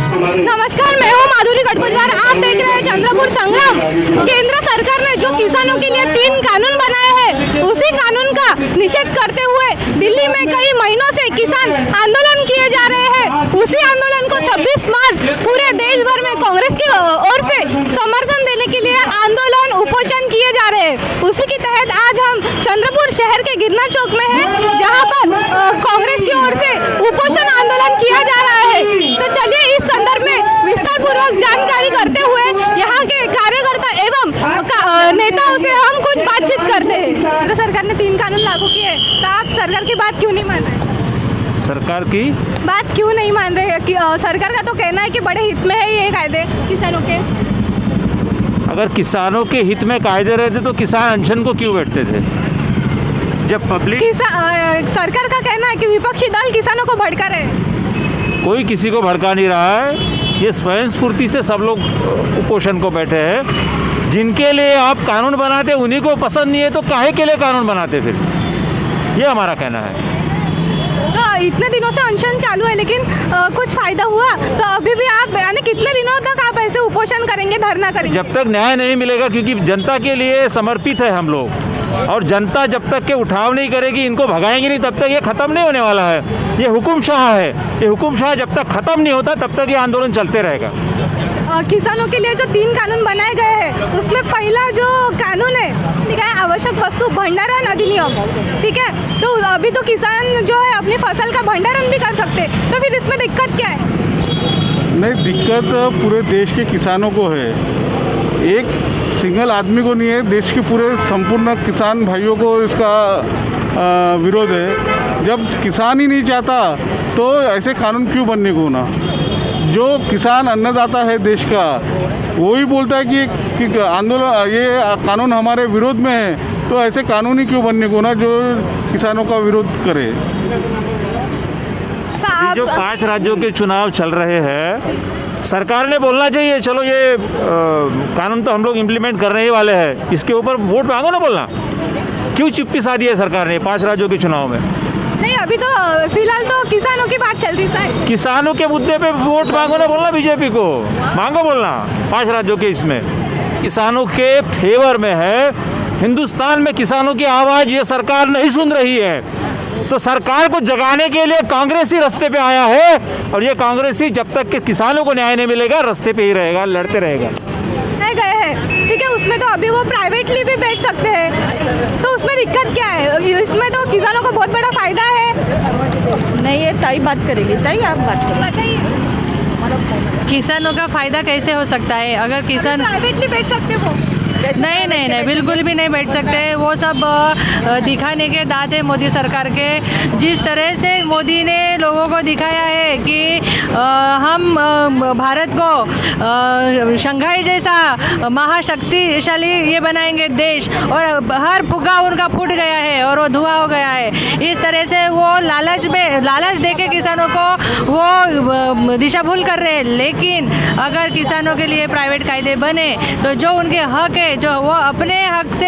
नमस्कार, मैं हूँ माधुरी कटपुजवार। आप देख रहे हैं चंद्रपुर संग्राम। केंद्र सरकार ने जो किसानों के लिए 3 कानून बनाए हैं, उसी कानून का निषेध करते हुए दिल्ली में कई महीनों से किसान आंदोलन किए जा रहे हैं। उसी आंदोलन को 26 मार्च पूरे देश भर में कांग्रेस की ओर से समर्थन देने के लिए आंदोलन उपोषण किए जा रहे हैं। उसी के तहत आज हम चंद्रपुर शहर के गिरना चौक में हैं, जहां पर कांग्रेस की ओर से उपोषण आंदोलन किया जा रहा है। तो चलिए इस संदर्भ में विस्तार पूर्वक जानकारी करते हुए यहाँ के कार्यकर्ता एवं नेताओं से हम कुछ बातचीत करते हैं। केंद्र सरकार ने 3 कानून लागू किए, तो आप सरकार की बात क्यों नहीं मान रहे? सरकार की बात क्यों नहीं मान रहे? कि सरकार का तो कहना है कि बड़े हित में है ये कायदे किसानों के। अगर किसानों के हित में कायदे रहते तो किसान अनशन को क्यों बैठते थे? जब पब्लिक सरकार का कहना है कि विपक्षी दल किसानों को भड़का रहे हैं। कोई किसी को भड़का नहीं रहा है। ये स्वयं स्फूर्ति से सब लोग उपोषण को बैठे हैं। जिनके लिए आप कानून बनाते उन्हीं को पसंद नहीं है तो काहे के लिए कानून बनाते फिर? ये हमारा कहना है। तो इतने दिनों से अनशन चालू है, लेकिन कुछ फायदा हुआ? तो अभी भी आप यानी कितने दिनों तक आप ऐसे उपोषण करेंगे, धरना करेंगे? जब तक न्याय नहीं मिलेगा, क्योंकि जनता के लिए समर्पित है हम लोग, और जनता जब तक के उठाव नहीं करेगी, इनको भगाएंगे नहीं, तब तक ये खत्म नहीं होने वाला है। ये हुकुमशाह है। ये हुकुमशाह जब तक खत्म नहीं होता तब तक ये आंदोलन चलते रहेगा। किसानों के लिए जो 3 कानून बनाए गए हैं, उसमें पहला जो कानून है ठीक है, आवश्यक वस्तु भंडारण अधिनियम, ठीक है। तो अभी तो किसान जो है अपनी फसल का भंडारण भी कर सकते, तो फिर इसमें दिक्कत क्या है? नहीं, दिक्कत पूरे देश के किसानों को है, एक सिंगल आदमी को नहीं है। देश के पूरे संपूर्ण किसान भाइयों को इसका विरोध है। जब किसान ही नहीं चाहता तो ऐसे कानून क्यों बनने को ना? जो किसान अन्नदाता है देश का, वो ही बोलता है कि आंदोलन ये कानून हमारे विरोध में है, तो ऐसे कानून ही क्यों बनने को ना जो किसानों का विरोध करे। तो जो 5 राज्यों के चुनाव चल रहे हैं, सरकार ने बोलना चाहिए चलो ये कानून तो हम लोग इम्प्लीमेंट करने ही वाले हैं, इसके ऊपर वोट मांगो ना। बोलना क्यों चिप्पी सा दी है सरकार ने 5 राज्यों के चुनाव में? नहीं, अभी तो फिलहाल तो किसानों की बात चल रही है। किसानों के मुद्दे पे वोट मांगो ना। बोलना बीजेपी को मांगो, बोलना 5 राज्यों के इसमें किसानों के फेवर में है। हिंदुस्तान में किसानों की आवाज़ ये सरकार नहीं सुन रही है, तो सरकार को जगाने के लिए कांग्रेस ही रास्ते पे आया है, और ये कांग्रेस ही जब तक कि किसानों को न्याय नहीं मिलेगा रास्ते पे ही रहेगा, लड़ते रहेगा। गए हैं ठीक है, उसमें तो अभी वो प्राइवेटली भी बेच सकते हैं, तो उसमें दिक्कत क्या है? इसमें तो किसानों को बहुत बड़ा फायदा है। नहीं, ये तय बात करेगी, तय आप बात करें। बताइए, किसानों का फायदा कैसे हो सकता है? अगर किसान प्राइवेटली बेच सकते वो? नहीं, बिल्कुल भी नहीं बैठ सकते। वो सब दिखाने के दांत है मोदी सरकार के। जिस तरह से मोदी ने लोगों को दिखाया है कि हम भारत को शंघाई जैसा महाशक्तिशाली ये बनाएंगे देश, और हर फुग्गा उनका फूट गया है और वो धुआं हो गया है। इस तरह से वो लालच दे के किसानों को वो दिशा भूल कर रहे हैं। लेकिन अगर किसानों के लिए प्राइवेट कायदे बने तो जो उनके हक है, जो वो अपने हक से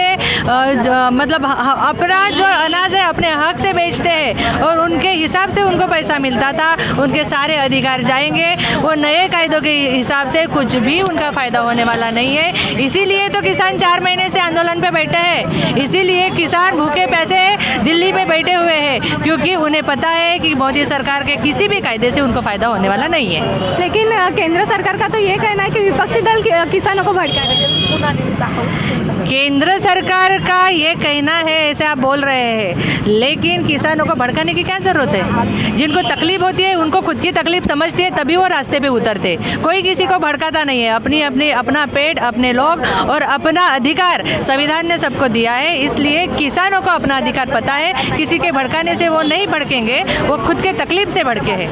मतलब अपना जो अनाज है अपने हक से बेचते हैं, और उनके हिसाब से उनको पैसा मिलता था, उनके सारे अधिकार जाएंगे। वो नए कायदों के हिसाब से कुछ भी उनका फ़ायदा होने वाला नहीं है। इसीलिए तो किसान 4 महीने से आंदोलन पे बैठे हैं। इसीलिए किसान भूखे प्यासे दिल्ली में बैठे हुए हैं, क्योंकि उन्हें पता है कि मोदी सरकार के किसी भी कायदे से उनको फ़ायदा होने वाला नहीं है। लेकिन केंद्र सरकार का तो ये कहना है कि विपक्षी दल किसानों को भड़का रहे हैं। केंद्र सरकार का ये कहना है, ऐसे आप बोल रहे हैं, लेकिन किसानों को भड़काने की क्या ज़रूरत है? जिनको तकलीफ होती है उनको खुद की तकलीफ समझती है, तभी वो रास्ते पे उतरते। कोई किसी को भड़काता नहीं है। अपना पेट, अपने लोग और अपना अधिकार संविधान ने सबको दिया है। इसलिए किसानों को अपना अधिकार पता है। किसी के भड़काने से वो नहीं भड़केंगे, वो खुद के तकलीफ से भड़के हैं।